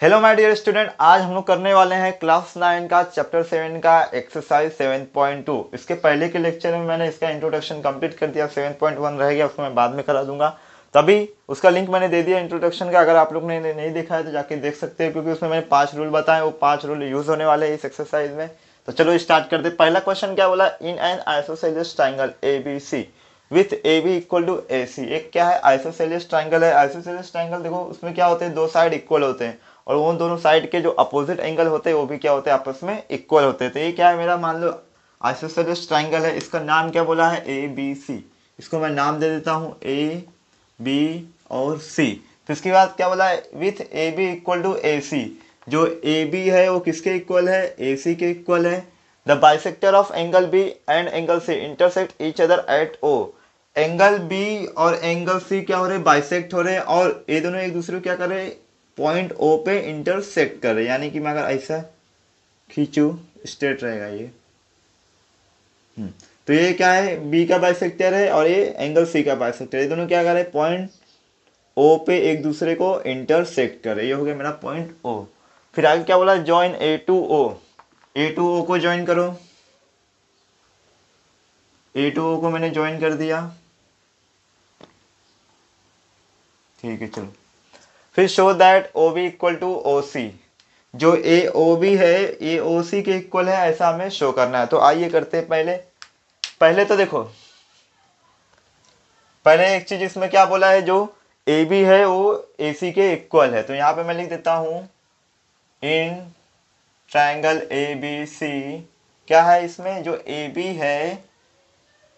Hello my dear student, आज हम लोग करने वाले हैं क्लास 9 का चैप्टर 7 का एक्सरसाइज 7.2। इसके पहले के लेक्चर में मैंने इसका इंट्रोडक्शन कंप्लीट कर दिया। 7.1 रह गया, उसको मैं बाद में करा दूंगा। तभी उसका लिंक मैंने दे दिया इंट्रोडक्शन का। अगर आप लोग ने नहीं देखा है तो जाके देख सकते हैं, क्योंकि उसमें मैंने 5 रूल बताए, वो 5 रूल यूज होने वाले हैं इस एक्सरसाइज में। तो चलो स्टार्ट करते। पहला क्वेश्चन क्या बोला, in an isosceles triangle A B C with A B equal to A C. एक क्या है, आइसोसेलेस ट्राइंगल है। आइसोसेलेस ट्राइंगल देखो, उसमें क्या होते हैं, दो साइड इक्वल होते हैं और वो दोनों साइड के जो अपोजिट एंगल होते हैं वो भी क्या होते हैं, आपस में इक्वल होते हैं। तो ये क्या है मेरा, मान लो आइसोसेलेस ट्राइंगल है। इसका नाम क्या बोला है, ए बी सी। इसको मैं नाम दे देता हूँ ए बी और सी। तो इसके बाद क्या बोला है, with A B equal to A C. जो ए बी है वो किसके इक्वल है, ए सी के इक्वल है। The bisector of angle B and angle C intersect each other at O. Angle B और एंगल सी क्या हो रहे, बाइसेक्ट हो रहे हैं और ये दोनों एक दूसरे को क्या कर रहे हैं, पॉइंट ओ पे इंटरसेक्ट कर रहे हैं। यानी कि मैं अगर ऐसा खींचू, स्ट्रेट रहेगा ये। तो ये क्या है, बी का बाइसेक्टर है और ये एंगल सी का बाइसेक्टर है। ये दोनों क्या कर रहे हैं, पॉइंट ओ पे एक दूसरे को इंटरसेक्ट कर रहे हैं। ये हो गया मेरा पॉइंट ओ। फिर आगे क्या बोला, ज्वाइन ए टू ओ। ए टू ओ को ज्वाइन करो। ए टू ओ को मैंने ज्वाइन कर दिया। ठीक है, चलो। फिर show that O B equal to O C. जो ए ओ बी है ये ओ सी के इक्वल है, ऐसा हमें शो करना है। तो आइए करते हैं। पहले पहले तो देखो, पहले एक चीज इसमें क्या बोला है, जो ए बी है वो ए सी के इक्वल है। तो यहां पे मैं लिख देता हूं, इन ट्रायंगल ए बी सी क्या है, इसमें जो ए बी है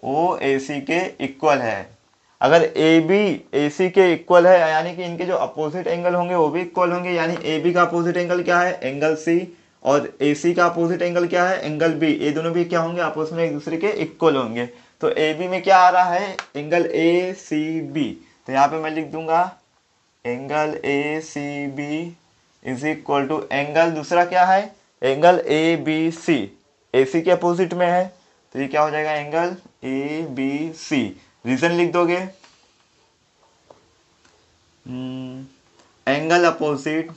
वो ए सी के इक्वल है। अगर ए बी ए सी के इक्वल है, यानी कि इनके जो अपोजिट एंगल होंगे वो भी इक्वल होंगे। यानी ए बी का अपोजिट एंगल क्या है, एंगल सी, और ए सी का अपोजिट एंगल क्या है, एंगल बी। ये दोनों भी क्या होंगे, आपस में एक दूसरे के इक्वल होंगे। तो ए बी में क्या आ रहा है, एंगल ए सी बी। तो यहाँ पे मैं लिख दूंगा angle A C B is equal to angle दूसरा क्या है, एंगल ए बी सी। ए सी के अपोजिट में है तो ये क्या हो जाएगा, angle A B C. Reason लिख दोगे, angle opposite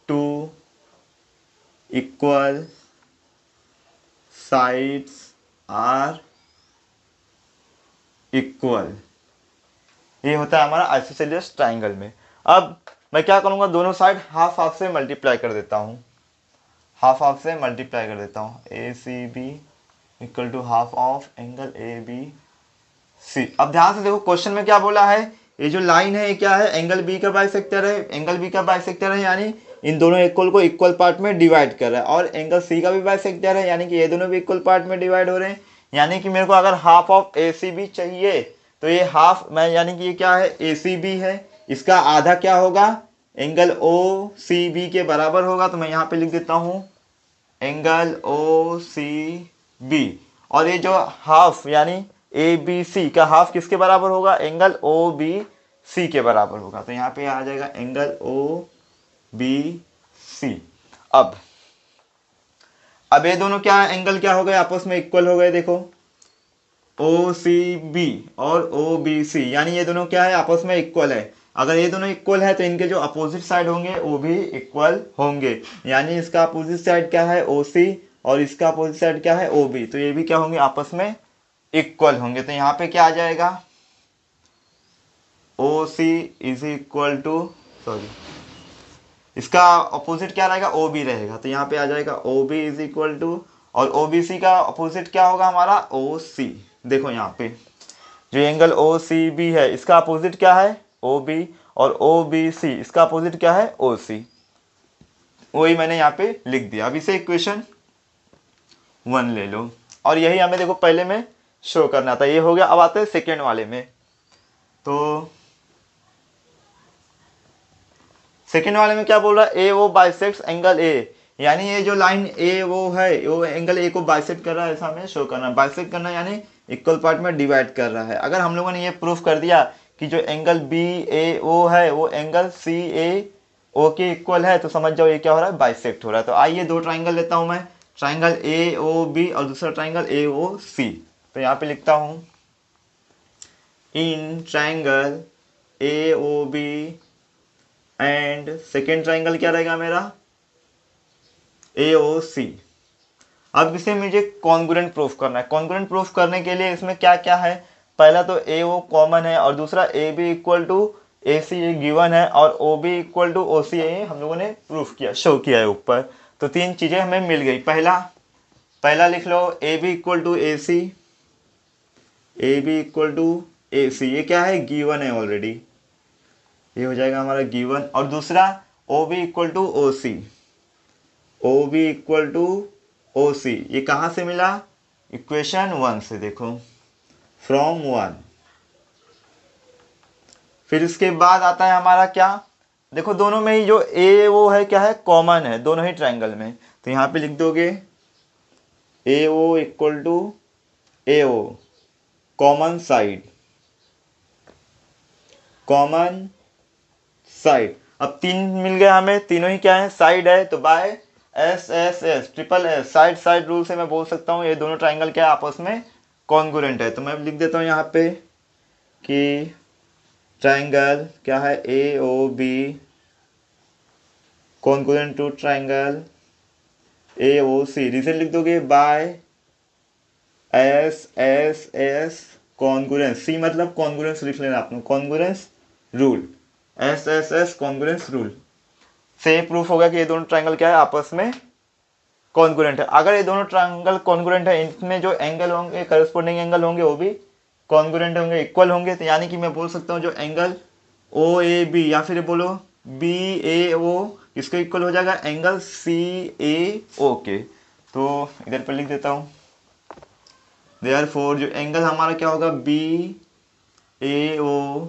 to equal sides are equal. ये होता है हमारा आइसोसेलेस ट्राइंगल में। अब मैं क्या करूंगा, दोनों साइड हाफ हाफ से मल्टीप्लाई कर देता हूं। हाफ हाफ से मल्टीप्लाई कर देता हूं। A C B equal to half of angle A B C. अब ध्यान से देखो, क्वेश्चन में क्या बोला है, ये जो लाइन है ये क्या है, एंगल बी का बाइसेक्टर है। एंगल बी का बाइसेक्टर है यानी इन दोनों इक्वल को इक्वल पार्ट में डिवाइड कर रहा है। और एंगल सी का भी बाइसेक्टर है, यानी कि ये दोनों भी इक्वल पार्ट में डिवाइड हो रहे हैं। यानी कि मेरे को अगर half of A C B चाहिए तो ये हाफ मैं, यानी कि ये क्या है, ए सी बी है। इसका आधा क्या होगा, एंगल ओ सी बी के बराबर होगा। तो मैं यहाँ पे लिख देता हूँ एंगल ओ सी बी। और ये जो हाफ यानी ए बी सी का हाफ किसके बराबर होगा, एंगल ओ बी सी के बराबर होगा। तो यहाँ पे आ जाएगा एंगल ओ बी सी। अब ये दोनों क्या एंगल क्या हो गए, आपस में इक्वल हो गए। देखो ओ सी बी और ओ बी सी, यानी ये दोनों क्या है, आपस में इक्वल है। अगर ये दोनों इक्वल है तो इनके जो अपोजिट साइड होंगे वो भी इक्वल होंगे। यानी इसका अपोजिट साइड क्या है, ओ सी, और इसका अपोजिट साइड क्या है, ओ बी। तो ये भी क्या होंगे, आपस में इक्वल होंगे। तो यहाँ पे क्या आ जाएगा, ओ सी इज इक्वल टू, सॉरी, इसका अपोजिट क्या रहेगा, ओ बी रहेगा। तो यहाँ पे आ जाएगा O B is equal to, और ओ बी सी का अपोजिट क्या होगा हमारा, ओ सी। देखो यहाँ पे जो एंगल ओ सी बी है इसका अपोजिट क्या है, ओ बी, और ओ बी सी इसका अपोजिट क्या है, ओ सी। वही मैंने यहाँ पे लिख दिया। अब इसे इक्वेशन 1 ले लो, और यही हमें देखो पहले में शो करना था। ये हो गया। अब आते हैं सेकेंड वाले में। तो सेकेंड वाले में क्या बोल रहा है, ए वो बाइसेक्ट्स एंगल ए। यानी ये जो लाइन ए वो है वो एंगल ए को बाइसेक्ट कर रहा है, ऐसा हमें शो करना है। बाइसेक्ट करना यानी इक्वल पार्ट में डिवाइड कर रहा है। अगर हम लोगों ने ये प्रूफ कर दिया कि जो एंगल बी ए ओ है वो एंगल सी ए ओ के इक्वल है, तो समझ जाओ ये क्या हो रहा है, बाइसेक्ट हो रहा है। तो आइए दो ट्राइंगल लेता हूं मैं, ट्राइंगल ए ओ बी और दूसरा ट्राइंगल ए ओ सी। तो यहाँ पे लिखता हूं, in triangle A O B and second triangle क्या रहेगा मेरा, ए ओ सी। अब इसे मुझे कॉन्ग्रुएंट प्रूफ करना है। कॉन्ग्रुएंट प्रूफ करने के लिए इसमें क्या क्या है, पहला तो ए ओ कॉमन है और दूसरा A B equal to A C ये गिवन है और O B equal to O C ये हम लोगों ने प्रूफ किया, शो किया है ऊपर। तो तीन चीज़ें हमें मिल गई। पहला लिख लो A B equal to A C, A B equal to A C ये क्या है, गिवन है ऑलरेडी, ये हो जाएगा हमारा गिवन। और दूसरा O B equal to O C, O B equal to O C ये कहाँ से मिला, इक्वेशन 1 से, देखो फ्रॉम 1। फिर इसके बाद आता है हमारा क्या, देखो दोनों में ही जो ए वो है क्या है, कॉमन है दोनों ही ट्रायंगल में। तो यहाँ पे लिख दोगे A O equal to A O common side, common side. अब तीन मिल गया हमें, तीनों ही क्या है, साइड है, तो bye S S S triple S side side rule से मैं बोल सकता हूँ ये दोनों ट्राइंगल क्या है, आपस में कॉन्ग्रुएंट है। तो मैं लिख देता हूँ यहाँ पे कि ट्राइंगल क्या है, A O B congruent to triangle A O C. Reason लिख दोगे by S S S congruence, C मतलब कॉन्ग्रुएंस लिख लेना आपने, congruence rule, S S S congruence rule से प्रूफ होगा कि ये दोनों ट्राइंगल क्या है, आपस में कॉन्ग्रुएंट है। अगर ये दोनों ट्राइंगल कॉन्ग्रुएंट है, इनमें जो एंगल होंगे, करस्पॉन्डिंग एंगल होंगे वो भी कॉन्ग्रुएंट होंगे, इक्वल होंगे। तो यानी कि मैं बोल सकता हूँ जो एंगल ओ ए बी या फिर बोलो बी ए ओ, इसको इक्वल हो जाएगा एंगल सी ए ओ के। तो इधर पर लिख देता हूँ, देयरफॉर जो एंगल हमारा क्या होगा, B A O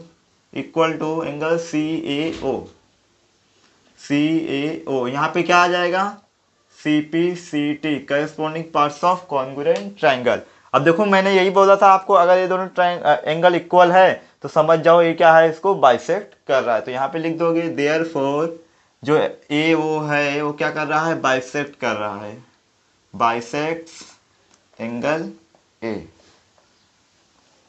equal to angle C A O, C A O. यहाँ पे क्या आ जाएगा, C P C T corresponding parts of congruent triangle. अब देखो मैंने यही बोला था आपको, अगर ये दोनों एंगल इक्वल है तो समझ जाओ ये क्या है, इसको बाइसेक्ट कर रहा है। तो यहाँ पे लिख दोगे देयरफॉर जो ए ओ है वो क्या कर रहा है, बाइसेक्ट कर रहा है, बाइसेक्ट्स एंगल ए।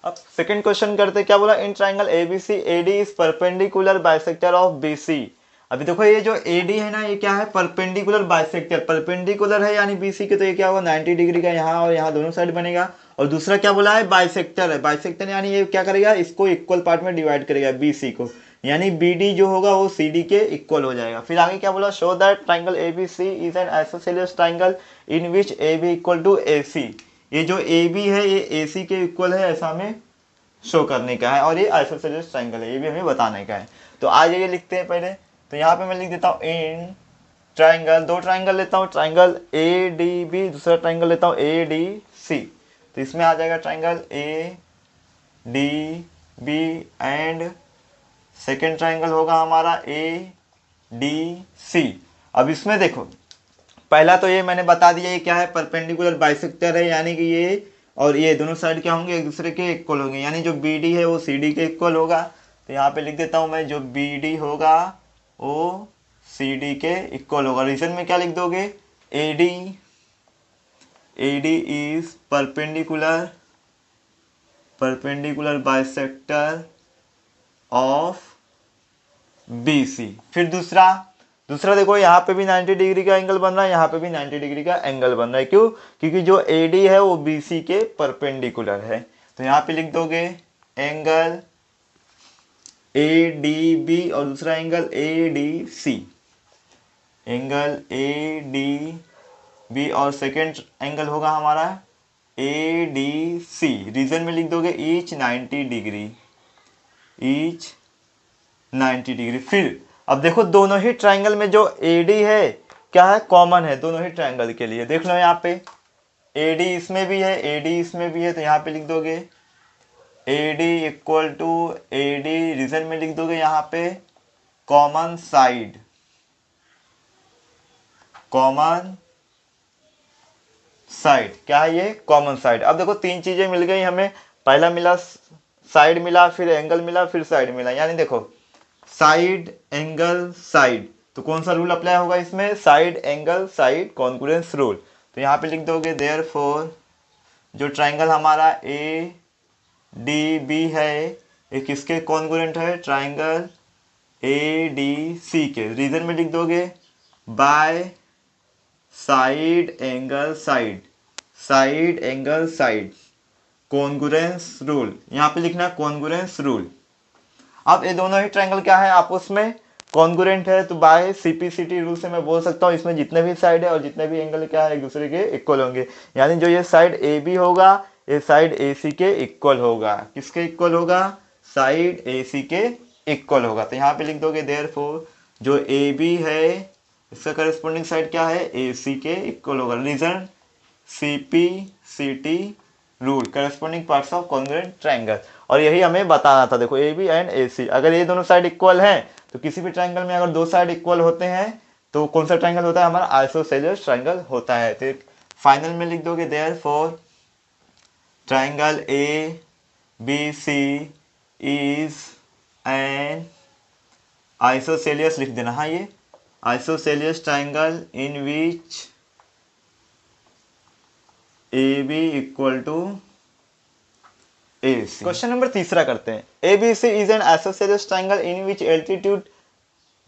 अब सेकंड क्वेश्चन करते, क्या बोला, in triangle ABC AD is perpendicular bisector of BC. अभी देखो ये जो एडी है ना, ये क्या है, परपेंडिकुलर बाइसेक्टर, परपेंडिकुलर है यानी बीसी के, तो ये क्या होगा 90 डिग्री का यहाँ और यहाँ दोनों साइड बनेगा। और दूसरा क्या बोला है, बाइसेक्टर है, बाइसेक्टर यानी ये क्या करेगा, इसको इक्वल पार्ट में डिवाइड करेगा बीसी को, यानी बीडी जो होगा वो सीडी के इक्वल हो जाएगा। फिर आगे क्या बोला, show that triangle ABC is an isosceles triangle in which A B equal to A C. ये जो ए बी है ये ए सी के इक्वल है, ऐसा हमें शो करने का है, और ये आइसोसेलेस ट्राइंगल है, ये भी हमें बताने का है। तो आज ये लिखते हैं पहले। तो यहाँ पे मैं लिख देता हूँ इन ट्राइंगल, दो ट्राइंगल लेता हूँ, ट्राइंगल ए डी बी, दूसरा ट्राइंगल लेता हूँ ए डी सी। तो इसमें आ जाएगा triangle A D B and second triangle होगा हमारा ए डी सी। अब इसमें देखो पहला तो ये मैंने बता दिया ये क्या है, परपेंडिकुलर बाइसेक्टर है, यानी कि ये और ये दोनों साइड क्या होंगे, एक दूसरे के इक्वल होंगे, यानी जो बी डी है वो सी डी के इक्वल होगा। तो यहाँ पे लिख देता हूँ मैं, जो बी डी होगा वो सी डी के इक्वल होगा। रीजन में क्या लिख दोगे, A D is perpendicular bisector of B C. फिर दूसरा देखो यहाँ पे भी 90 डिग्री का एंगल बन रहा है, यहाँ पे भी 90 डिग्री का एंगल बन रहा है, क्यों, क्योंकि जो AD है वो BC के परपेंडिकुलर है। तो यहाँ पे लिख दोगे एंगल ADB और दूसरा एंगल ADC, एंगल ADB और सेकेंड एंगल होगा हमारा ADC। रीजन में लिख दोगे ईच 90 डिग्री। फिर अब देखो दोनों ही ट्राइंगल में जो AD है क्या है, कॉमन है दोनों ही ट्राइंगल के लिए। देख लो यहाँ पे AD इसमें भी है, AD इसमें भी है, तो यहाँ पे लिख दोगे AD equal to AD, reason में लिख दोगे यहाँ पे कॉमन साइड, क्या है ये, कॉमन साइड। अब देखो तीन चीजें मिल गई हमें, पहला मिला साइड मिला, फिर एंगल मिला, फिर साइड मिला, यानी देखो साइड एंगल साइड, तो कौन सा रूल अप्लाई होगा इसमें, side angle side congruence rule. तो यहाँ पे लिख दोगे देयरफॉर जो ट्राइंगल हमारा ए डी बी है एक किसके कॉन्ग्रुएंट है, ट्राइंगल ए डी सी के। रीजन में लिख दोगे by side angle side, side angle side, congruence rule, यहाँ पे लिखना कॉन्ग्रुएंस रूल। अब ये दोनों ही ट्रायंगल क्या है, आपस में कॉन्ग्रुएंट है, तो बाय सीपीसीटी रूल से मैं बोल सकता हूँ इसमें जितने भी साइड है और जितने भी एंगल क्या है एक दूसरे के इक्वल होंगे। यानी जो ये साइड ए बी होगा ये साइड ए सी के इक्वल होगा। किसके इक्वल होगा, साइड ए सी के इक्वल होगा। तो यहाँ पे लिख दोगे देयरफॉर जो ए बी है इसका करस्पॉन्डिंग साइड क्या है, ए सी के इक्वल होगा। Reason C P C T rule, corresponding parts of congruent triangle. और यही हमें बताना था। देखो ए बी एंड ए सी, अगर ये दोनों साइड इक्वल हैं तो किसी भी ट्रायंगल में अगर दो साइड इक्वल होते हैं तो कौन सा ट्रायंगल होता है, हमारा आइसोसेलेस ट्रायंगल होता है। तो फाइनल में लिख दोगे therefore triangle A B C is an isosceles, लिख देना। हाँ, ये isosceles triangle in which A B equal to A C. Question number तीसरा करते हैं। A B C is an isosceles triangle in which altitude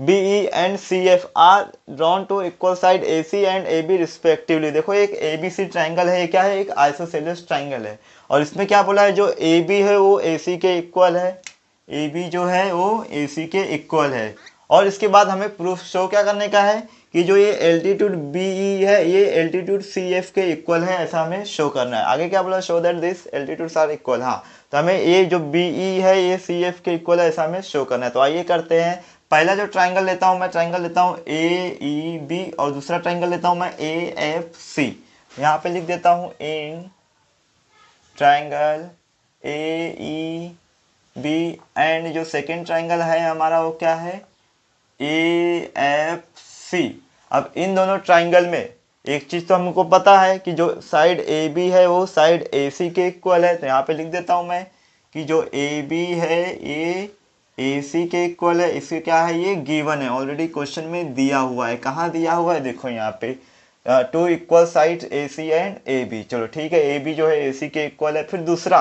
BE and CF are drawn to equal side AC and AB respectively। देखो एक ABC triangle है, ये क्या है, एक आइसोसेलियस ट्रायंगल है। और इसमें क्या बोला है, जो AB है वो AC के इक्वल है, AB जो है वो AC के इक्वल है। और इसके बाद हमें प्रूफ शो क्या करने का है कि जो ये एल्टीट्यूड BE है ये एल्टीट्यूड CF के इक्वल है, ऐसा हमें शो करना है। आगे क्या बोला, show that this altitudes are equal. हाँ, तो हमें ये जो BE है ये CF के इक्वल है, ऐसा हमें शो करना है। तो आइए करते हैं। पहला जो ट्रायंगल लेता हूं मैं, ट्रायंगल लेता हूं AEB और दूसरा ट्रायंगल लेता हूं मैं AFC। यहाँ पे लिख देता हूं इन ट्रायंगल AEB एंड जो सेकेंड ट्रायंगल है हमारा वो क्या है, AFC। अब इन दोनों ट्रायंगल में एक चीज तो हमको पता है कि जो साइड AB है वो साइड AC के इक्वल है। तो यहाँ पे लिख देता हूं मैं कि जो AB है ये AC के इक्वल है। इसके क्या है, ये गिवन है, ऑलरेडी क्वेश्चन में दिया हुआ है। कहाँ दिया हुआ है, देखो यहाँ पे two equal side AC and AB। चलो ठीक है, AB जो है AC के इक्वल है। फिर दूसरा,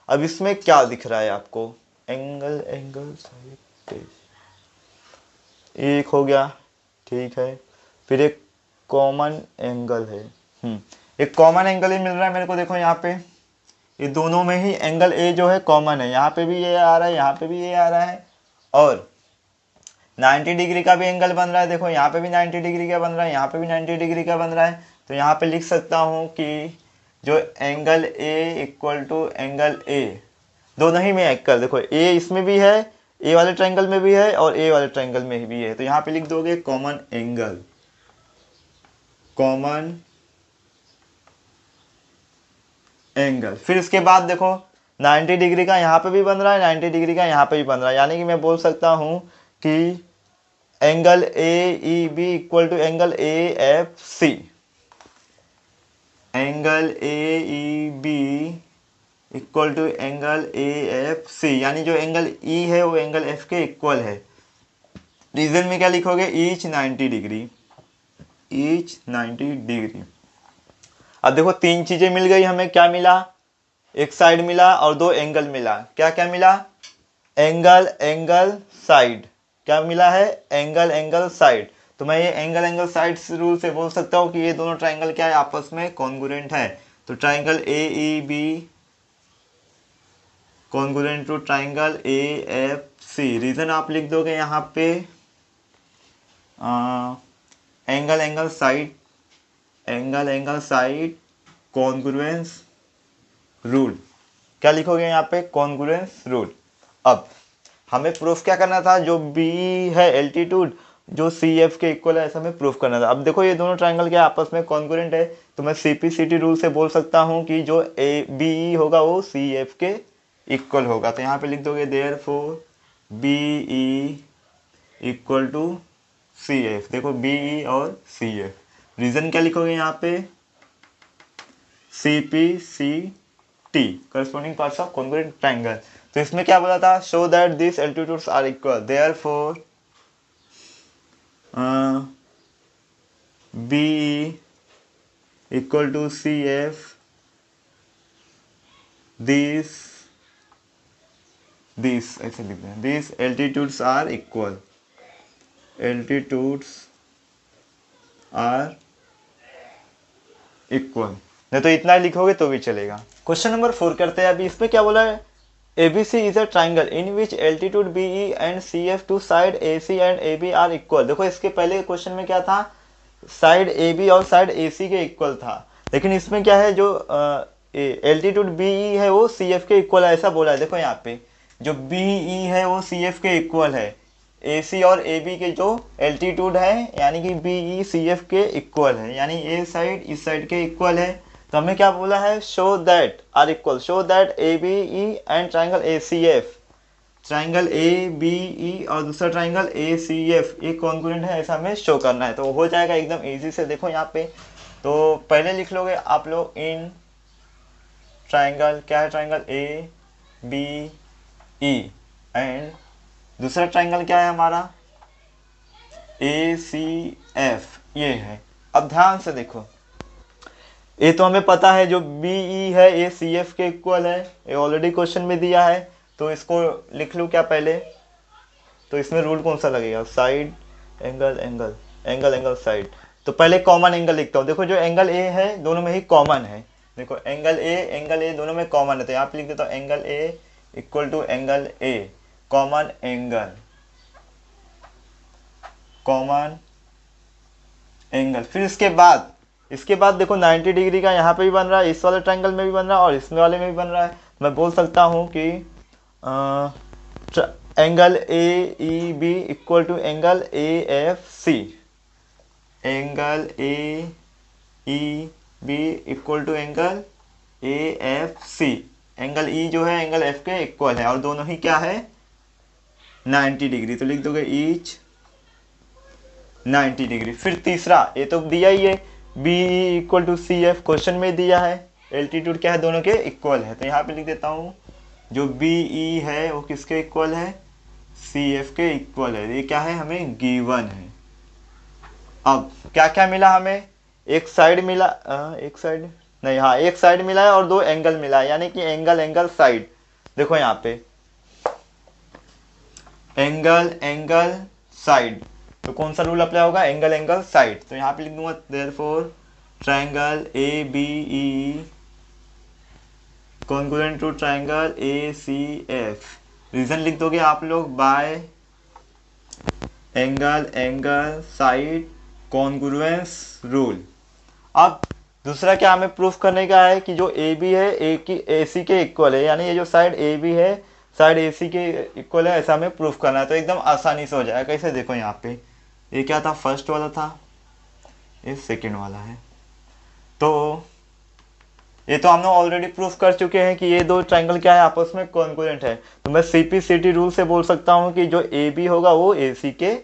अब इसमें क्या दिख रहा है आपको, एंगल एंगल साइड एक हो गया, ठीक है। फिर एक कॉमन एंगल है, एक कॉमन एंगल ही मिल रहा है मेरे को। देखो यहाँ पे ये दोनों में ही एंगल ए जो है कॉमन है, यहाँ पे भी ये आ रहा है, यहाँ पे भी ये आ रहा है। और 90 डिग्री का भी एंगल बन रहा है। देखो यहाँ पे भी 90 डिग्री का बन रहा है, यहाँ पे भी 90 डिग्री का बन रहा है। तो यहाँ पे लिख सकता हूँ कि जो angle A equal to angle A, दोनों ही में एंगल, देखो ए इसमें भी है, ए वाले ट्रायंगल में भी है और ए वाले ट्रायंगल में भी है। तो यहाँ पे लिख दोगे कॉमन एंगल, कॉमन एंगल। फिर इसके बाद देखो 90 डिग्री का यहाँ पे भी बन रहा है, 90 डिग्री का यहाँ पे भी बन रहा है। यानी कि मैं बोल सकता हूँ कि angle AEB equal to angle AFC, angle AEB equal to angle AFC। यानी जो एंगल E है वो एंगल F के इक्वल है। रीजन में क्या लिखोगे, ईच 90 डिग्री, ईच 90 डिग्री। अब देखो तीन चीजें मिल गई हमें। क्या मिला, एक साइड मिला और दो एंगल मिला। क्या क्या मिला, एंगल एंगल साइड। क्या मिला है, एंगल एंगल साइड। तो मैं ये एंगल एंगल साइड रूल से बोल सकता हूँ कि ये दोनों ट्रायंगल क्या है, आपस में कॉन्ग्रुएंट है। तो triangle AEB congruent to triangle AFC। Reason आप लिख दोगे यहाँ पे angle angle side, angle angle side congruence rule. क्या लिखोगे यहाँ पे, कॉन्ग्रुएंस रूल। अब हमें प्रूफ क्या करना था, जो बी है एल्टीट्यूड जो CF के इक्वल है, ऐसा हमें प्रूफ करना था। अब देखो ये दोनों ट्रायंगल क्या आपस में कॉन्ग्रुएंट है, तो मैं CPCT रूल से बोल सकता हूँ कि जो BE होगा वो CF के इक्वल होगा। तो यहाँ पे लिख दोगे therefore BE equal to CF। देखो BE और CF। रीजन क्या लिखोगे यहाँ पे, CPCT corresponding parts of congruent triangle. तो इसमें क्या बोला था, show that this altitudes are equal, therefore BE equal to CF, this this ऐसे लिख दें, this altitudes are equal, altitudes are equal, नहीं तो इतना लिखोगे तो भी चलेगा। क्वेश्चन नंबर 4 करते हैं। अभी इसमें क्या बोला है, ABC is a triangle in which altitude BE and CF to side AC and AB are equal. देखो इसके पहले क्वेश्चन में क्या था, साइड AB और साइड AC के इक्वल था, लेकिन इसमें क्या है, जो एल्टीट्यूड BE है वो CF के इक्वल है, ऐसा बोला है। देखो यहाँ पे जो BE है वो CF के इक्वल है, AC और AB के जो एल्टीट्यूड है यानी कि BE CF के इक्वल है, यानी ए साइड इस साइड के इक्वल है। तो हमें क्या बोला है, show that are equal, show that ABE and triangle ACF, triangle ABE और दूसरा ट्राइंगल ACF ये कॉन्ग्रुएंट है, ऐसा हमें शो करना है। तो हो जाएगा एकदम इजी से। देखो यहाँ पे तो पहले लिख लोगे आप लोग इन ट्राइंगल, क्या है ट्राइंगल ABE एंड दूसरा ट्राइंगल क्या है हमारा ACF, ये है। अब ध्यान से देखो, ये तो हमें पता है जो BE है ये CF के इक्वल है, ये ऑलरेडी क्वेश्चन में दिया है, तो इसको लिख लूँ क्या पहले। तो इसमें रूल कौन सा लगेगा, side angle angle, angle angle side. तो पहले कॉमन एंगल लिखता हूँ। देखो जो एंगल A है दोनों में ही कॉमन है, देखो एंगल A दोनों में कॉमन है, तो यहाँ पे लिख देता हूँ angle A equal to angle A, common angle, common angle. फिर इसके बाद देखो 90 डिग्री का यहाँ पे भी बन रहा है, इस वाले ट्रायंगल में भी बन रहा है और इसमें वाले में भी बन रहा है। मैं बोल सकता हूँ कि angle AEB equal to angle AFC, angle AEB equal to angle AFC। Angle E जो है एंगल F के इक्वल है और दोनों ही क्या है 90 डिग्री, तो लिख दोगे ईच 90 डिग्री। फिर तीसरा, ये तो दिया ही है BE equal to CF, question में दिया है, एल्टीट्यूड क्या है दोनों के इक्वल है, तो यहाँ पे लिख देता हूँ जो BE है वो किसके इक्वल है, CF के इक्वल है। ये क्या है हमें गिवन है। अब क्या क्या मिला हमें, एक साइड मिला, एक साइड नहीं, हाँ एक साइड मिला है और दो एंगल मिला है, यानी कि एंगल एंगल साइड। देखो यहाँ पे एंगल एंगल साइड, तो कौन सा रूल अप्लाई होगा, एंगल एंगल साइड। तो यहाँ पे लिख दूंगा therefore triangle ABE congruent to triangle ACF। Reason लिख दोगे आप लोग by angle angle side congruence rule. अब दूसरा क्या हमें प्रूफ करने का है कि जो AB है AC के इक्वल है, यानी ये जो साइड AB है साइड AC के इक्वल है, ऐसा हमें प्रूफ करना है। तो एकदम आसानी से हो जाएगा। कैसे, देखो यहाँ पे ये क्या था, फर्स्ट वाला था, ये सेकंड वाला है। तो ये तो हमने ऑलरेडी प्रूफ कर चुके हैं कि ये दो ट्रायंगल क्या है आपस में कॉन्ग्रुएंट है। तो मैं CP/CT रूल से बोल सकता हूँ कि जो AB होगा वो AC के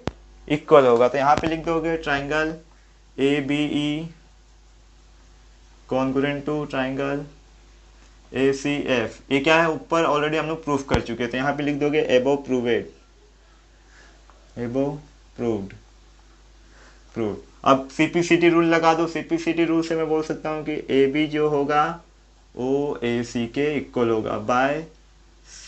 इक्वल होगा। तो यहाँ पे लिख दोगे triangle ABE congruent to triangle ACF। ये क्या है, ऊपर ऑलरेडी हम लोग प्रूफ कर चुके हैं, तो यहाँ पे लिख दोगे एबो प्रूवेड, एबो प्रूव्ड, प्रूव। अब CP/CT रूल लगा दो। CP/CT रूल से मैं बोल सकता हूँ कि AB जो होगा वो AC के इक्वल होगा by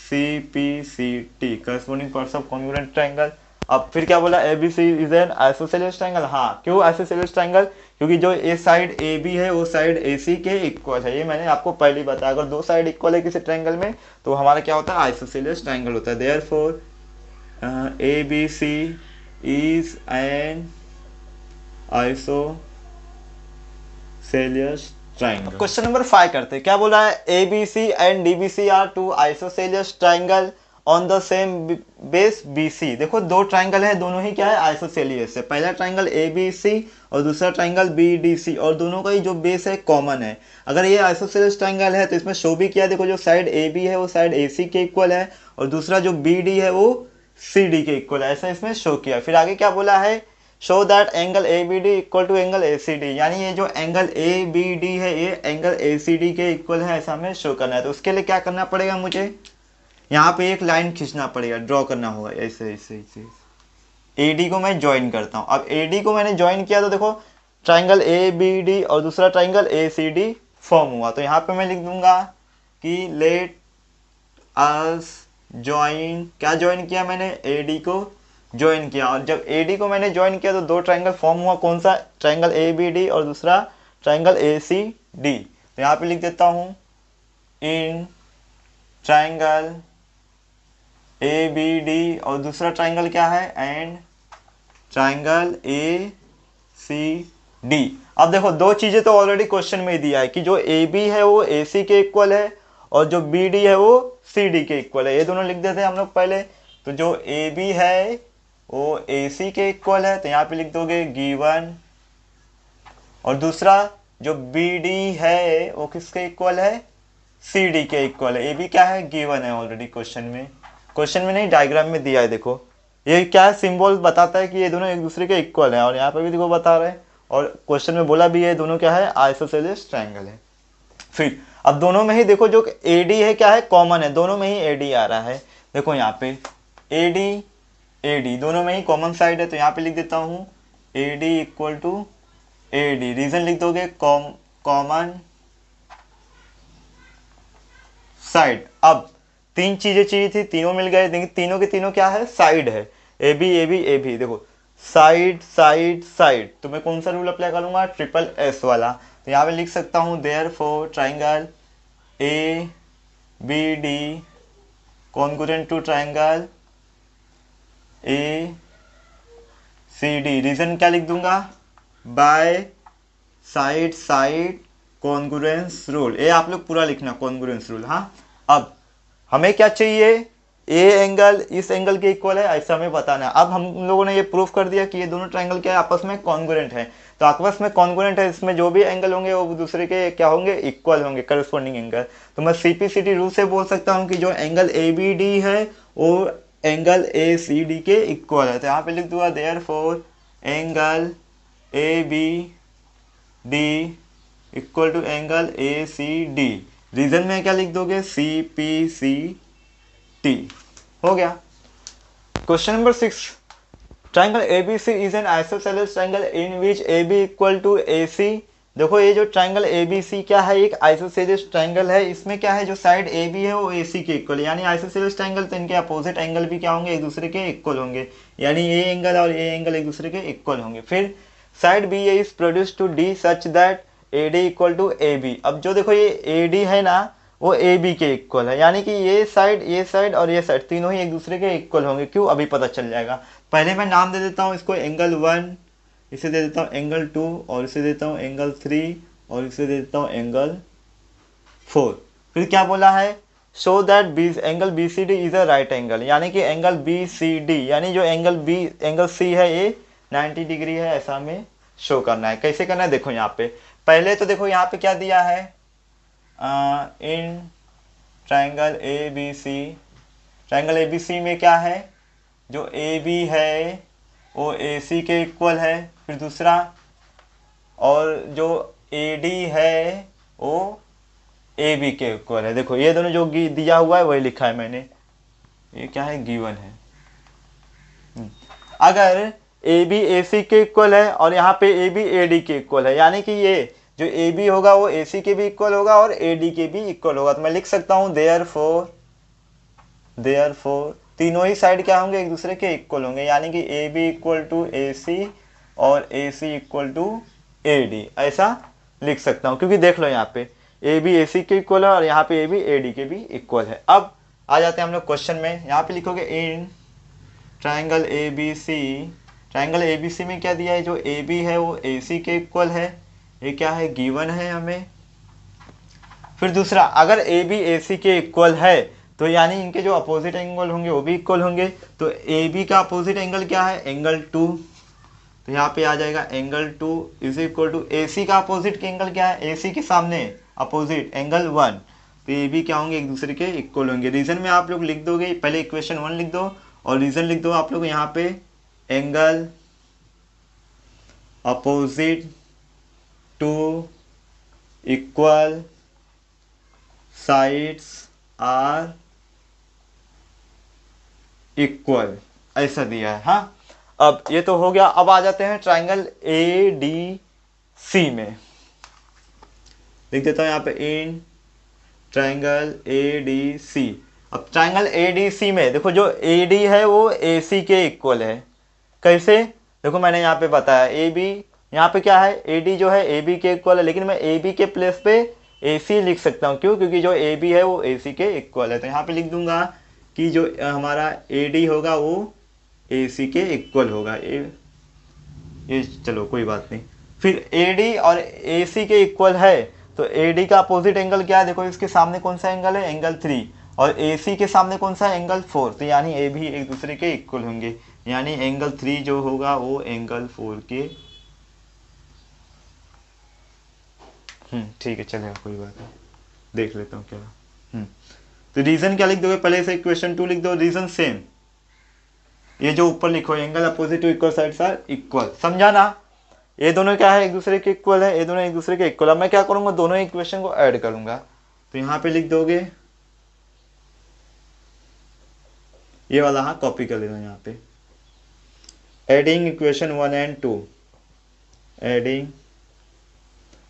CP/CT corresponding parts of congruent triangle. अब फिर क्या बोला, ABC is an isosceles triangle. हाँ, क्यों आइसोसेलेस ट्रायंगल, क्योंकि जो ये साइड AB है वो साइड AC के इक्वल है। ये मैंने आपको पहले ही बताया, अगर दो साइड इक्वल है किसी ट्रायंगल में तो हमारा क्या होता है, आइसोसेलेस ट्रायंगल होता है। Therefore ABC is an isosceles triangle. Question number 5 करते हैं। क्या बोला है, ABC and DBC are two isosceles triangle on the same base BC। देखो दो ट्रायंगल है, दोनों ही क्या है आइसोसेलियस है। पहला ट्रायंगल ABC और दूसरा ट्रायंगल BDC, और दोनों का ही जो बेस है कॉमन है। अगर ये आइसोसेलियस ट्रायंगल है तो इसमें शो भी किया, देखो जो साइड AB है वो साइड AC के इक्वल है और दूसरा जो BD है वो CD के इक्वल है, ऐसा इसमें शो किया। फिर आगे क्या बोला है, show that angle ABD equal to angle ACD, यानी ये जो एंगल ABD है ये एंगल ACD के इक्वल है, ऐसा हमें शो करना है। तो उसके लिए क्या करना पड़ेगा, मुझे यहाँ पे एक लाइन खींचना पड़ेगा, ड्रॉ करना होगा ऐसे ऐसे ऐसे। AD को मैं ज्वाइन करता हूँ। अब AD को मैंने ज्वाइन किया तो देखो ट्राइंगल ABD और दूसरा ट्राइंगल ACD फॉर्म हुआ। तो यहाँ पे मैं लिख दूंगा कि लेट अस ज्वाइन, क्या ज्वाइन किया मैंने, AD को ज्वाइन किया, और जब AD को मैंने ज्वाइन किया तो दो ट्राइंगल फॉर्म हुआ, कौन सा, ट्राइंगल ABD और दूसरा ट्राइंगल ACD। तो यहाँ पे लिख देता हूँ इन ट्राइंगल ABD और दूसरा ट्राइंगल क्या है, एंड ट्राइंगल ACD। अब देखो दो चीजें तो ऑलरेडी क्वेश्चन में ही दिया है कि जो AB है वो AC के इक्वल है और जो BD है वो CD के इक्वल है, ये दोनों लिख देते हैं हम लोग पहले। तो जो AB है वो AC के इक्वल है, तो यहाँ पे लिख दोगे गिवन, और दूसरा जो BD है वो किसके इक्वल है, CD के इक्वल है। AB क्या है, गिवन है ऑलरेडी क्वेश्चन में, क्वेश्चन में नहीं डायग्राम में दिया है। देखो ये क्या है, सिंबल बताता है कि ये दोनों एक दूसरे के इक्वल है, और यहाँ पर भी देखो बता रहे हैं, और क्वेश्चन में बोला भी है दोनों क्या है, आइसोसेलेस ट्रायंगल है। फिर अब दोनों में ही देखो जो AD है क्या है, कॉमन है, दोनों में ही AD आ रहा है। देखो यहाँ पे AD दोनों में ही कॉमन साइड है, तो यहाँ पे लिख देता हूँ AD equal to AD, reason लिख दोगे कॉमन साइड। अब तीन चीजें चाहिए थी, तीनों मिल गए, लेकिन तीनों के तीनों क्या है, साइड है, AB देखो साइड साइड साइड, तो मैं कौन सा रूल अप्लाई करूंगा, SSS वाला। तो यहाँ पे लिख सकता हूँ therefore triangle ABD congruent to triangle ACD, reason क्या लिख दूंगा, by side side congruence rule, ये आप लोग पूरा लिखना कॉन्ग्रुएंस रूल। हाँ, अब हमें क्या चाहिए, ए एंगल इस एंगल के इक्वल है, ऐसा हमें बताना है। अब हम लोगों ने ये प्रूफ कर दिया कि ये दोनों ट्राइंगल क्या है, आपस में कॉन्ग्रुएंट है। तो आपस में कॉन्ग्रुएंट है, इसमें जो भी एंगल होंगे वो दूसरे के क्या होंगे, इक्वल होंगे, करस्पॉन्डिंग एंगल। तो मैं CPCD रूल से बोल सकता हूँ कि जो एंगल ABD है वो एंगल ACD के इक्वल है। तो यहाँ पे लिख दूंगा therefore angle ABD equal to angle ACD, reason में क्या लिख दोगे, CPCT। हो गया। Question number 6, triangle ABC is an isosceles triangle in which AB equal to AC। देखो ये जो ट्राइंगल ABC क्या है, एक आइसोसेलेस ट्राइंगल है, इसमें क्या है, जो साइड AB है वो AC के इक्वल है, यानी आइसोसेलेस ट्राइंगल तो इनके अपोजिट एंगल भी क्या होंगे, एक दूसरे के इक्वल होंगे, यानी ये एंगल और ये एंगल एक दूसरे के इक्वल होंगे। फिर side BA is produce to D such that AD equal to AB। अब जो देखो ये AD है ना वो AB के इक्वल है, यानी कि ये साइड और ये साइड तीनों ही एक दूसरे के इक्वल होंगे। क्यों, अभी पता चल जाएगा। पहले मैं नाम दे देता हूँ इसको एंगल 1, इसे दे देता हूँ एंगल 2, और इसे देता हूँ एंगल 3, और इसे दे देता हूँ एंगल 4। फिर क्या बोला है, show that angle BCD is a right angle, यानी कि एंगल BCD यानी जो एंगल C है ये 90 डिग्री है, ऐसा हमें शो करना है। कैसे करना है, देखो यहाँ पे पहले तो देखो यहाँ पे क्या दिया है, इन ट्राइंगल ABC में क्या है, जो AB है वो AC के इक्वल है। फिर दूसरा, और जो AD है वो AB के इक्वल है। देखो ये दोनों जो दिया हुआ है वही लिखा है मैंने, ये क्या है, गिवन है। अगर AB AC के इक्वल है और यहाँ पे AB AD के इक्वल है, यानी कि ये जो AB होगा वो AC के भी इक्वल होगा और AD के भी इक्वल होगा। तो मैं लिख सकता हूँ देयरफॉर तीनों ही साइड क्या होंगे, एक दूसरे के इक्वल होंगे, यानी कि AB इक्वल टू AC और AC इक्वल टू AD, ऐसा लिख सकता हूँ। क्योंकि देख लो यहाँ पे AB AC के इक्वल है और यहाँ पे AB AD के भी इक्वल है। अब आ जाते हैं हम लोग क्वेश्चन में, यहाँ पे लिखोगे इन ट्राइंगल ABC में क्या दिया है, जो AB है वो AC के इक्वल है, ये क्या है, गिवन है हमें। फिर दूसरा, अगर AB AC के इक्वल है तो यानी इनके जो अपोजिट एंगल होंगे वो भी इक्वल होंगे। तो AB का अपोजिट एंगल क्या है, एंगल 2, तो यहाँ पे आ जाएगा angle 2 is equal to AC का अपोजिट एंगल क्या है, AC के सामने अपोजिट एंगल 1, तो ये भी क्या होंगे, एक दूसरे के इक्वल होंगे। रीजन में आप लोग लिख दोगे, पहले इक्वेशन 1 लिख दो और रीजन लिख दो आप लोग यहाँ पे, angle opposite to equal sides are equal, ऐसा दिया है। हाँ, अब ये तो हो गया। अब आ जाते हैं ट्राइंगल ADC में, लिख देता हूं यहाँ पे इन ट्राइंगल ADC। अब ट्राइंगल एडीसी में देखो, जो एडी है वो एसी के इक्वल है। कैसे? देखो मैंने यहाँ पे बताया ए बी, यहाँ पे क्या है, ए डी जो है ए बी के इक्वल है, लेकिन मैं ए बी के प्लेस पे ए सी लिख सकता हूँ। क्यों? क्योंकि जो ए बी है वो ए सी के इक्वल है। तो यहाँ पे लिख दूंगा कि जो हमारा ए डी होगा वो ए सी के इक्वल होगा। ये चलो कोई बात नहीं। फिर ए डी और ए सी के इक्वल है, तो ए डी का अपोजिट एंगल क्या है? देखो इसके सामने कौन सा एंगल है? एंगल 3। और ए सी के सामने कौन सा? एंगल 4। तो यानी ए भी एक दूसरे के इक्वल होंगे, यानी एंगल 3 जो होगा वो एंगल 4 के। ठीक है, चलेगा, कोई बात नहीं, देख लेता हूँ क्या। तो रीजन क्या लिख दोगे? पहले से इक्वेशन 2 लिख दो, रीजन सेम। ये जो ऊपर लिखो, angle opposite to equal sides are equal, समझा ना? ये दोनों क्या है? एक दूसरे के इक्वल है, ये दोनों एक दूसरे के इक्वल। अब मैं क्या करूंगा? दोनों इक्वेशन को ऐड करूंगा। तो यहाँ पे लिख दोगे ये वाला, हाँ कॉपी कर लेना यहाँ पे। Adding equation 1 and 2, adding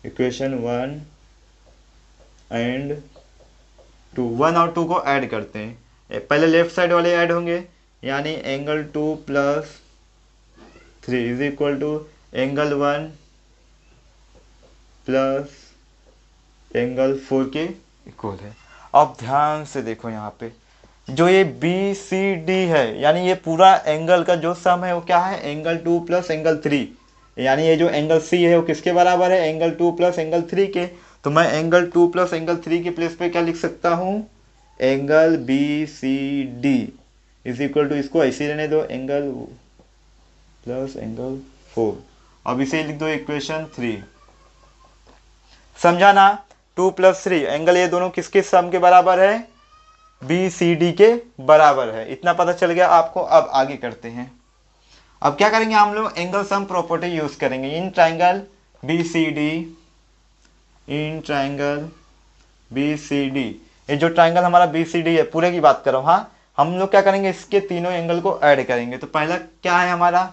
equation 1 and 2, 1 और 2 को ऐड करते हैं। पहले लेफ्ट साइड वाले ऐड होंगे, यानी angle 2 plus 3 is equal to angle 1 plus angle 4 के इक्वल है। अब ध्यान से देखो यहाँ पे, जो ये बी सी डी है, यानी ये पूरा एंगल का जो सम है वो क्या है? Angle 2 plus angle 3। यानी ये जो एंगल सी है वो किसके बराबर है? एंगल 2 प्लस एंगल 3 के। तो मैं एंगल 2 प्लस एंगल 3 के प्लेस पे क्या लिख सकता हूँ? Angle B C D is equal to, इसको ऐसे रहने दो, एंगल प्लस एंगल 4। अब इसे लिख दो इक्वेशन 3, समझा ना? 2 प्लस 3 एंगल, ये दोनों किसके सम के बराबर है? बी सी डी के बराबर है। इतना पता चल गया आपको। अब आगे करते हैं। अब क्या करेंगे हम लोग? एंगल सम प्रॉपर्टी यूज करेंगे in triangle B C D, in triangle B C D. ये जो ट्राइंगल हमारा बी सी डी है, पूरे की बात कर रहा हूँ, हाँ। हम लोग क्या करेंगे? इसके तीनों एंगल को ऐड करेंगे। तो पहला क्या है हमारा?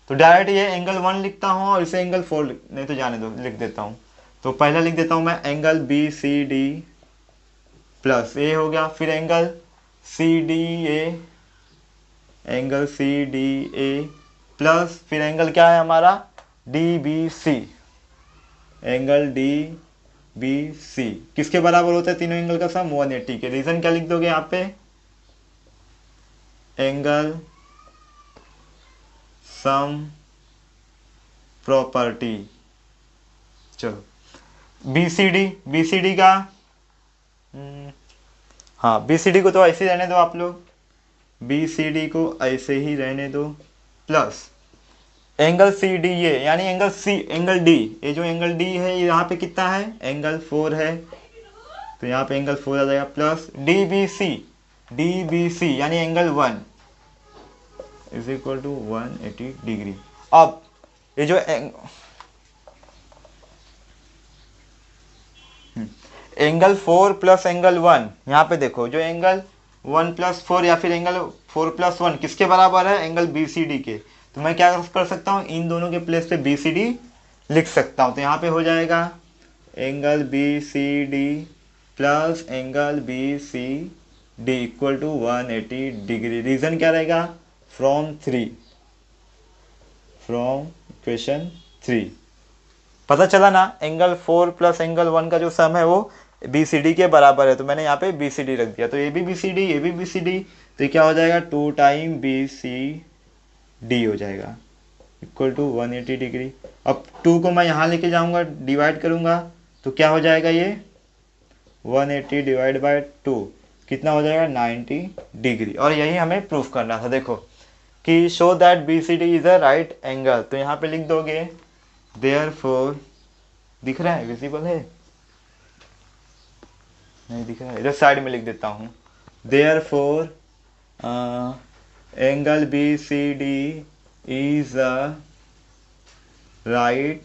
तो डायरेक्ट ये एंगल 1 लिखता हूँ और इसे एंगल 4 नहीं तो जाने दो, लिख देता हूँ। तो पहला लिख देता हूँ मैं angle B C D plus A हो गया, फिर angle C D A, angle C D A plus फिर एंगल क्या है हमारा? D B C, angle D B C किसके बराबर होता है? तीनों एंगल का सम 180 के। रीजन क्या लिख दोगे यहाँ पे? Angle sum property. चलो बीसीडी का, हाँ बीसीडी को तो ऐसे ही रहने दो आप लोग, बीसीडी को ऐसे ही रहने दो, plus angle C D A, यानी एंगल डी, ये जो एंगल डी है ये यहाँ पे कितना है? एंगल 4 है, तो यहाँ पे एंगल 4 आ जाएगा, प्लस डी बी सी यानी angle 1 is equal to 180 degree. अब ये जो एंगल 4 प्लस एंगल 1, यहाँ पे देखो जो एंगल 1 प्लस 4 या फिर एंगल 4 प्लस 1 किसके बराबर है? एंगल बी सी डी के। तो मैं क्या कर सकता हूँ? इन दोनों के प्लेस पे बी सी डी लिख सकता हूँ। तो यहाँ पे हो जाएगा angle B C D plus angle B C D equal to 180 degree. Reason क्या रहेगा? फ्रॉम इक्वेशन 3 पता चला ना? एंगल 4 प्लस एंगल 1 का जो सम है वो बी सी डी के बराबर है, तो मैंने यहाँ पे बी सी डी रख दिया। तो ये भी बी सी डी, ये भी बी सी डी, तो ये क्या हो जाएगा? 2 टाइम बी सी डी हो जाएगा इक्वल टू 180 डिग्री। अब 2 को मैं यहाँ लेके जाऊँगा, डिवाइड करूँगा, तो क्या हो जाएगा? ये 180 डिवाइड बाई 2 कितना हो जाएगा? 90 डिग्री। और यही हमें प्रूफ करना था। देखो कि show that B C D is a right angle, तो यहाँ पे लिख दोगे देयरफॉर, दिख रहा है? विजिबल है? नहीं दिख रहा है, इधर साइड में लिख देता हूँ। Therefore angle B C D is a right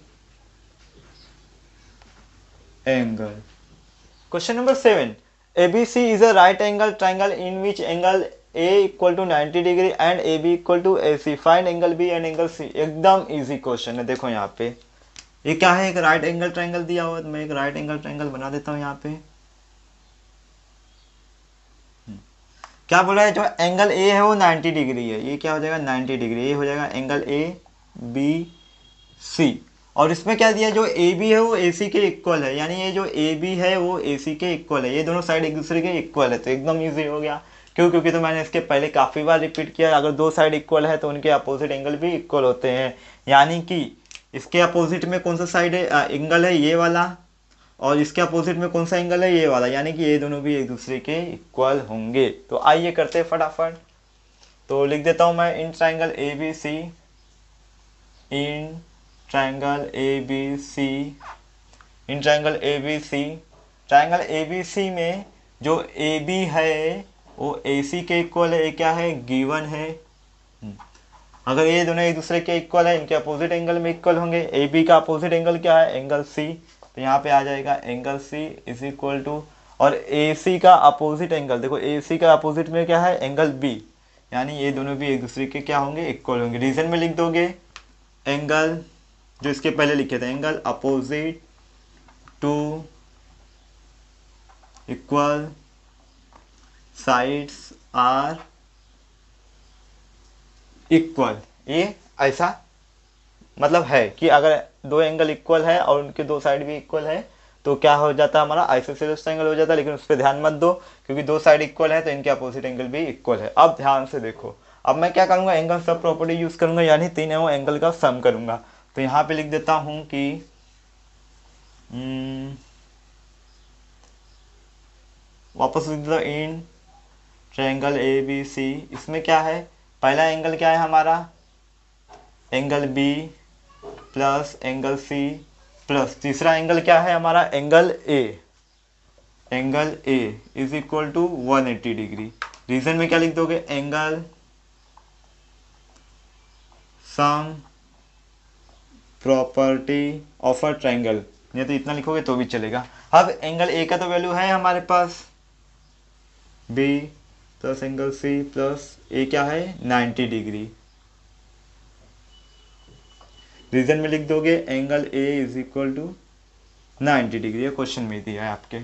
angle. Question number 7, ABC is a right angle triangle in which angle A equal to 90 degree and AB equal to AC. Find angle B and angle C. एकदम easy question है। देखो यहाँ पे ये क्या है? एक right angle triangle दिया हुआ है, तो मैं एक राइट एंगल ट्राइंगल बना देता हूँ यहाँ पे। क्या बोला है, जो एंगल ए है वो 90 डिग्री है, ये क्या हो जाएगा 90 डिग्री, ये हो जाएगा एंगल ए बी सी। और इसमें क्या दिया, जो ए बी है वो ए सी के इक्वल है, यानी ये जो ए बी है वो ए सी के इक्वल है, ये दोनों साइड एक दूसरे के इक्वल है, तो एकदम ईजी हो गया। क्यों, क्योंकि तो मैंने इसके पहले काफ़ी बार रिपीट किया, अगर दो साइड इक्वल है तो उनके अपोजिट एंगल भी इक्वल होते हैं, यानी कि इसके अपोजिट में कौन सा साइड है, एंगल है ये वाला, और इसके अपोजिट में कौन सा एंगल है, ये वाला, यानी कि ये दोनों भी एक दूसरे के इक्वल होंगे। तो आइए करते हैं फटाफट। तो लिख देता हूँ मैं, in triangle A B C, in triangle A B C, in triangle A B C, triangle A B C में जो ए बी है वो ए सी के इक्वल है, ये क्या है गिवन है। अगर ये दोनों एक दूसरे के इक्वल है, इनके अपोजिट एंगल में इक्वल होंगे। ए बी का अपोजिट एंगल क्या है, एंगल सी, तो यहाँ पे आ जाएगा angle C is equal to, और ए सी का अपोजिट एंगल, देखो ए सी का अपोजिट में क्या है, एंगल बी, यानी ये दोनों भी एक दूसरे के क्या होंगे, इक्वल होंगे। रीजन में लिख दोगे, एंगल जो इसके पहले लिखे थे, angle opposite to equal sides are equal, ये ऐसा मतलब है कि अगर दो एंगल इक्वल है और उनके दो साइड भी इक्वल है तो क्या हो जाता है, हमारा आइसोसेलेस ट्रायंगल हो जाता है। लेकिन उस पर ध्यान मत दो, क्योंकि दो साइड इक्वल है तो इनके अपोजिट एंगल भी इक्वल है। अब ध्यान से देखो, अब मैं क्या करूंगा, एंगल सब प्रॉपर्टी यूज करूंगा, यानी तीनों एंगल का सम करूंगा। तो यहाँ पे लिख देता हूं कि वापस लिख देता, इन ट्रायंगल ए बी सी, इसमें क्या है, पहला एंगल क्या है हमारा, angle B plus angle C plus तीसरा एंगल क्या है हमारा, angle A, angle A is equal to 180 degree. Reason में क्या लिख दोगे, angle sum property of a triangle, नहीं तो इतना लिखोगे तो भी चलेगा। अब एंगल ए का तो वैल्यू है हमारे पास B plus angle C plus A क्या है 90 डिग्री। रीजन में लिख दोगे angle A is equal to 90 degree, ये क्वेश्चन में दिया है आपके।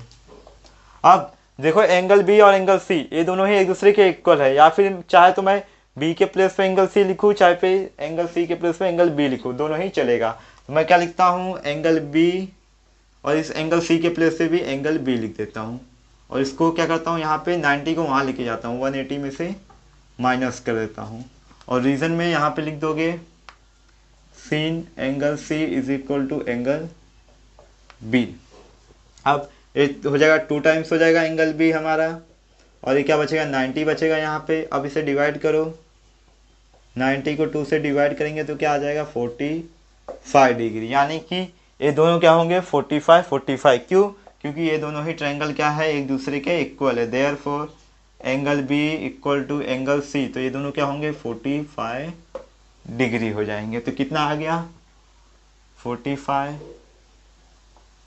अब देखो एंगल बी और एंगल सी ये दोनों ही एक दूसरे के इक्वल है, या फिर चाहे तो मैं बी के प्लेस पे एंगल सी लिखूँ, चाहे पे एंगल सी के प्लेस पे एंगल बी लिखूँ, दोनों ही चलेगा। तो मैं क्या लिखता हूँ, एंगल बी और इस एंगल सी के प्लेस पे भी एंगल बी लिख देता हूँ, और इसको क्या करता हूँ, यहाँ पे 90 को वहाँ लेके जाता हूँ, 180 में से माइनस कर देता हूँ। और रीजन में यहाँ पे लिख दोगे, since angle C is equal to angle B. अब ये हो जाएगा 2 टाइम्स हो जाएगा एंगल बी हमारा, और ये क्या बचेगा 90 बचेगा यहाँ पे। अब इसे डिवाइड करो, 90 को 2 से डिवाइड करेंगे तो क्या आ जाएगा 45 डिग्री, यानी कि ये दोनों क्या होंगे 45 45। क्यों, क्योंकि ये दोनों ही ट्रायंगल क्या है, एक दूसरे के इक्वल है। Therefore angle B equal to angle C, तो ये दोनों क्या होंगे 45 डिग्री हो जाएंगे। तो कितना आ गया 45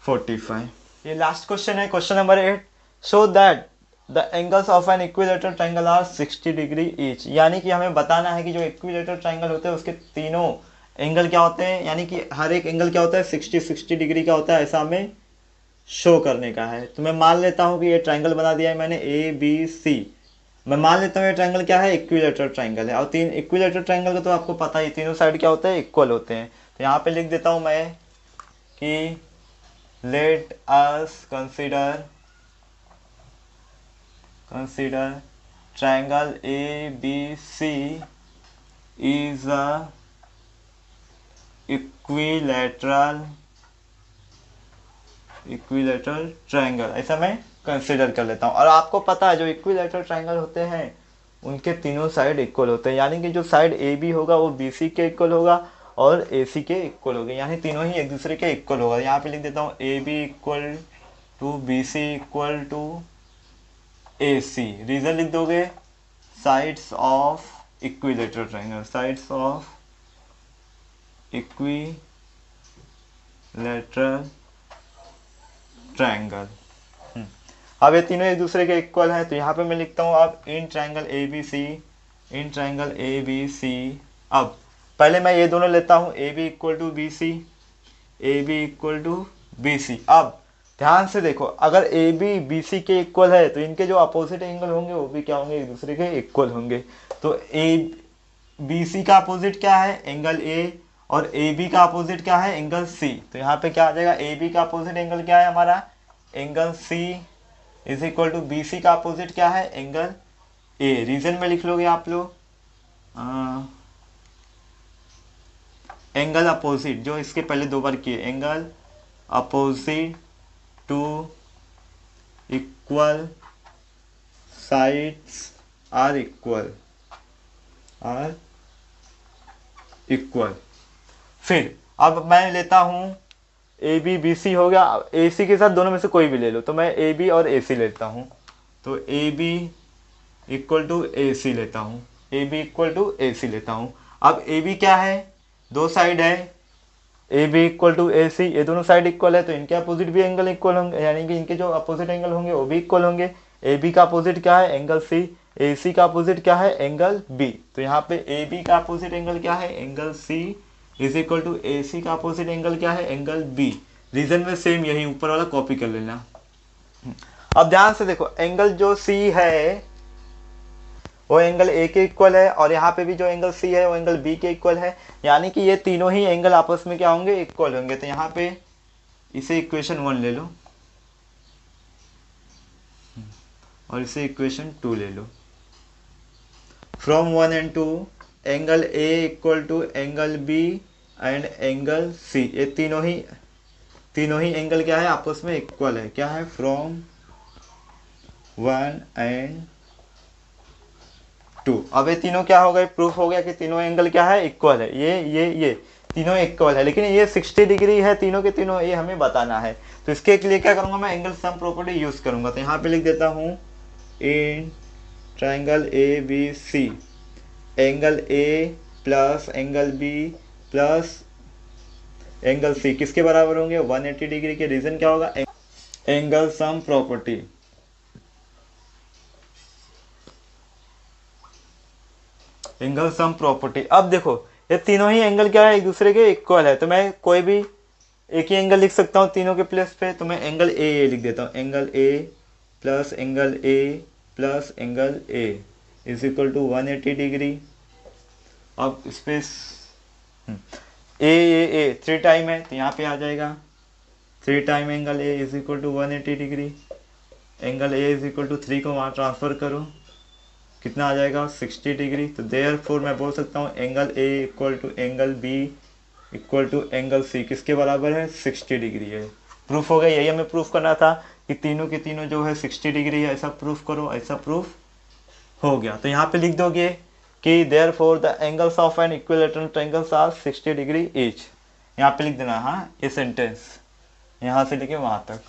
45। ये लास्ट क्वेश्चन है, question number 8, show that the angles of an equilateral triangle are 60 degree each, यानी कि हमें बताना है कि जो इक्विलेटरल ट्रायंगल होते हैं उसके तीनों एंगल क्या होते हैं, यानी कि हर एक एंगल क्या होता है 60 डिग्री का होता है, ऐसा हमें शो करने का है। तो मैं मान लेता हूँ कि ये ट्रायंगल बना दिया है मैंने ए बी सी, मैं मान लेता हूँ ये ट्रायंगल क्या है, इक्विलेटरल ट्रायंगल है। और तीन इक्विलेटरल ट्रायंगल का तो आपको पता ही, तीनों साइड क्या होते हैं, इक्वल होते हैं। तो यहाँ पे लिख देता हूँ मैं कि let us consider triangle ABC is a equilateral triangle, ऐसा मैं कंसिडर कर लेता हूँ। और आपको पता है जो इक्विलेटरल ट्रायंगल होते हैं उनके तीनों साइड इक्वल होते हैं, यानी कि जो साइड ए बी होगा वो बी सी के इक्वल होगा और ए सी के इक्वल होगा, यानी तीनों ही एक दूसरे के इक्वल होगा। यहाँ पे लिख देता हूँ A B equal to B C equal to A C. Reason लिख दोगे, sides of equilateral triangle, sides of equilateral triangle. अब ये तीनों एक दूसरे के इक्वल हैं, तो यहाँ पे मैं लिखता हूँ अब in triangle A B C, in triangle A B C. अब पहले मैं ये दोनों लेता हूँ, A B equal to B C, A B equal to B C. अब ध्यान से देखो, अगर ए बी बी सी के इक्वल है तो इनके जो अपोजिट एंगल होंगे वो भी क्या होंगे, एक दूसरे के इक्वल होंगे। तो ए बी सी का अपोजिट क्या है, एंगल ए, और ए बी का अपोजिट क्या है, एंगल सी। तो यहाँ पे क्या आ जाएगा, ए बी का अपोजिट एंगल क्या है हमारा, angle C, is equal to B C का अपोजिट क्या है, एंगल ए। रीजन में लिख लोगे आप लोग, एंगल अपोजिट जो इसके पहले दो बार किए, angle opposite to equal sides are equal. फिर अब मैं लेता हूं ए बी बी सी हो गया, ए सी के साथ दोनों में से कोई भी ले लो, तो मैं ए बी और ए सी लेता हूं। तो ए बी इक्वल टू ए सी लेता हूं, ए बी इक्वल टू ए सी लेता हूं। अब ए बी क्या है, दो साइड है, ए B equal to A C, ये दोनों साइड इक्वल है तो इनके अपोजिट भी एंगल इक्वल होंगे, यानी कि इनके जो अपोजिट एंगल होंगे वो भी इक्वल होंगे। ए बी का अपोजिट क्या है, एंगल सी, ए सी का अपोजिट क्या है, एंगल बी। तो यहाँ पे ए बी का अपोजिट एंगल क्या है, angle C, is equal to A C का अपोजिट एंगल क्या है, एंगल बी। रीजन में सेम यही ऊपर वाला कॉपी कर लेना। अब ध्यान से देखो, एंगल जो सी है वो एंगल ए के इक्वल है, और यहाँ पे भी जो एंगल सी है वो एंगल बी के इक्वल है, यानी कि ये तीनों ही एंगल आपस में क्या होंगे, इक्वल होंगे। तो यहाँ पे इसे इक्वेशन 1 ले लो और इसे इक्वेशन 2 ले लो। From 1 and 2 angle A equal to angle B and angle C, ये तीनों ही एंगल क्या है, आपस में इक्वल है। क्या है, फ्रॉम 1 एंड 2। अब ये तीनों क्या हो गए, प्रूफ हो गया कि तीनों एंगल क्या है, इक्वल है। ये तीनों इक्वल है, लेकिन ये 60 डिग्री है तीनों के तीनों, ये हमें बताना है। तो इसके लिए क्या करूंगा, मैं एंगल सम प्रॉपर्टी यूज करूंगा। तो यहाँ पे लिख देता हूँ, in triangle A B C, angle A plus angle B plus angle C किसके बराबर होंगे, 180 डिग्री के। रीजन क्या होगा, angle sum property. Angle sum property. अब देखो ये तीनों ही एंगल क्या है, एक दूसरे के इक्वल है, तो मैं कोई भी एक ही एंगल लिख सकता हूँ तीनों के प्लेस पे। तो मैं एंगल ए लिख देता हूँ, angle A plus angle A plus angle A is equal to 180 degree. अब स्पेस ए 3 टाइम है तो यहाँ पे आ जाएगा 3 time angle A is equal to 180 degree. Angle A is equal to 3 को वहाँ ट्रांसफर करो, कितना आ जाएगा, 60 डिग्री। तो देयरफॉर मैं बोल सकता हूँ angle A equal to angle B equal to angle C किसके बराबर है, 60 डिग्री है। प्रूफ हो गया, यही हमें प्रूफ करना था कि तीनों के तीनों जो है 60 डिग्री है। ऐसा प्रूफ करो, ऐसा प्रूफ हो गया। तो यहाँ पे लिख दोगे कि therefore the angles of an equilateral triangles are 60 degree each. यहाँ पे लिख देना, हाँ, ये सेंटेंस यहाँ से लेके वहाँ तक।